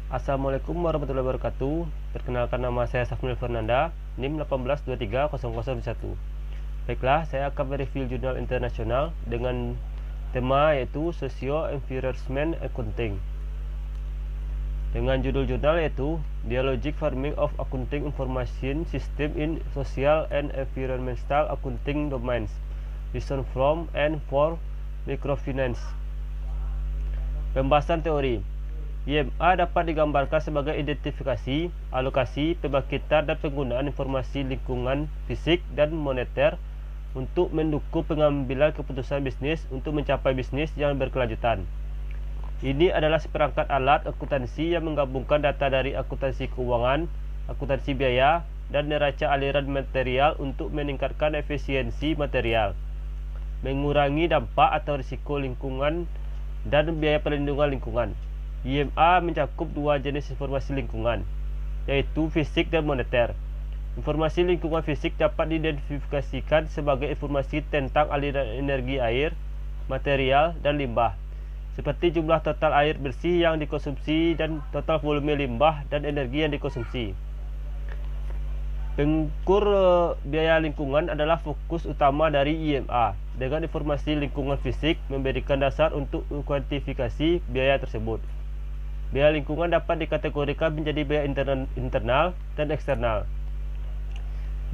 Assalamualaikum warahmatullahi wabarakatuh. Perkenalkan, nama saya Safnil Fernanda, NIM 1823001. Baiklah, saya akan mereview jurnal internasional dengan tema yaitu Socio-Environment Accounting. Dengan judul jurnal yaitu Dialogic Farming of Accounting Information System in Social and Environmental Accounting Domains. Listen from and for Microfinance. Pembahasan teori. IMA dapat digambarkan sebagai identifikasi, alokasi, pembangkitan dan penggunaan informasi lingkungan fisik dan moneter untuk mendukung pengambilan keputusan bisnis untuk mencapai bisnis yang berkelanjutan. Ini adalah seperangkat alat akuntansi yang menggabungkan data dari akuntansi keuangan, akuntansi biaya, dan neraca aliran material untuk meningkatkan efisiensi material, mengurangi dampak atau risiko lingkungan, dan biaya perlindungan lingkungan. IMA mencakup dua jenis informasi lingkungan, yaitu fisik dan moneter. Informasi lingkungan fisik dapat diidentifikasikan sebagai informasi tentang aliran energi air, material, dan limbah, seperti jumlah total air bersih yang dikonsumsi dan total volume limbah dan energi yang dikonsumsi. Pengukur biaya lingkungan adalah fokus utama dari IMA. Dengan informasi lingkungan fisik memberikan dasar untuk kuantifikasi biaya tersebut. Biaya lingkungan dapat dikategorikan menjadi biaya internal dan eksternal.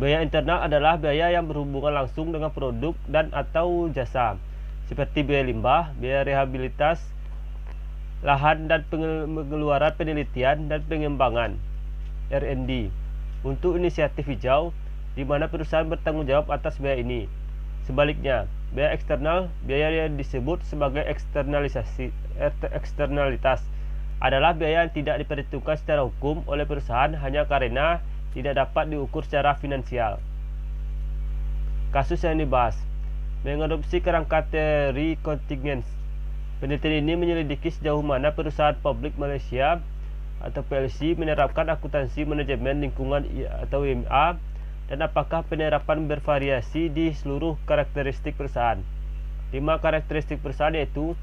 Biaya internal adalah biaya yang berhubungan langsung dengan produk dan atau jasa, seperti biaya limbah, biaya rehabilitas lahan, dan pengeluaran penelitian dan pengembangan R&D untuk inisiatif hijau, di mana perusahaan bertanggung jawab atas biaya ini. Sebaliknya, biaya eksternal, biaya yang disebut sebagai eksternalitas, adalah biaya yang tidak diperhitungkan secara hukum oleh perusahaan hanya karena tidak dapat diukur secara finansial. Kasus yang dibahas mengadopsi kerangka teori contingence. Penelitian ini menyelidiki sejauh mana perusahaan publik Malaysia atau PLC menerapkan akuntansi manajemen lingkungan atau IMA, dan apakah penerapan bervariasi di seluruh karakteristik perusahaan. 5 karakteristik perusahaan yaitu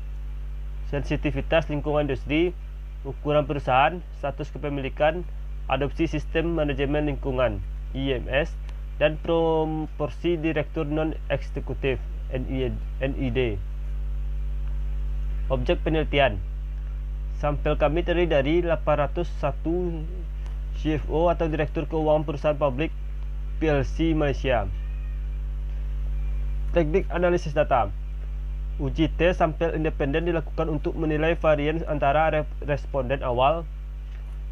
sensitivitas lingkungan industri, ukuran perusahaan, status kepemilikan, adopsi sistem manajemen lingkungan IMS, dan proporsi direktur non-eksekutif NED. Objek penelitian. Sampel kami terdiri dari 801 CFO atau direktur keuangan perusahaan publik PLC Malaysia. Teknik analisis data. Uji tes sampel independen dilakukan untuk menilai varian antara responden awal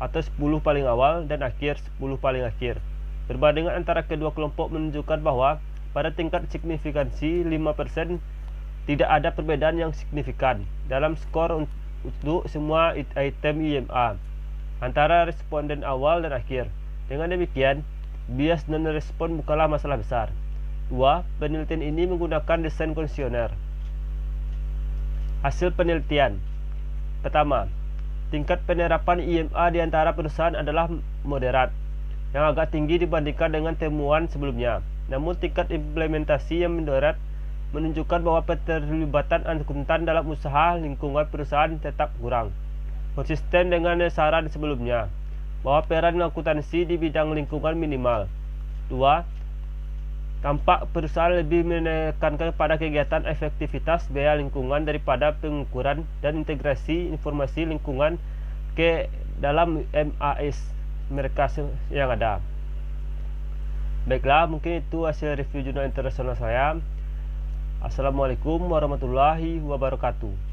atau 10 paling awal dan akhir 10 paling akhir. Perbandingan antara kedua kelompok menunjukkan bahwa pada tingkat signifikansi 5% tidak ada perbedaan yang signifikan dalam skor untuk semua item IMA antara responden awal dan akhir. Dengan demikian, bias non-respon bukanlah masalah besar. 2. Penelitian ini menggunakan desain kuesioner. Hasil penelitian. Pertama, tingkat penerapan IMA di antara perusahaan adalah moderat, yang agak tinggi dibandingkan dengan temuan sebelumnya. Namun tingkat implementasi yang moderat menunjukkan bahwa keterlibatan akuntan dalam usaha lingkungan perusahaan tetap kurang, konsisten dengan saran sebelumnya bahwa peran akuntansi di bidang lingkungan minimal. 2. Tampak perusahaan lebih menekankan pada kegiatan efektivitas biaya lingkungan daripada pengukuran dan integrasi informasi lingkungan ke dalam MAS mereka yang ada. Baiklah, mungkin itu hasil review jurnal internasional saya. Assalamualaikum warahmatullahi wabarakatuh.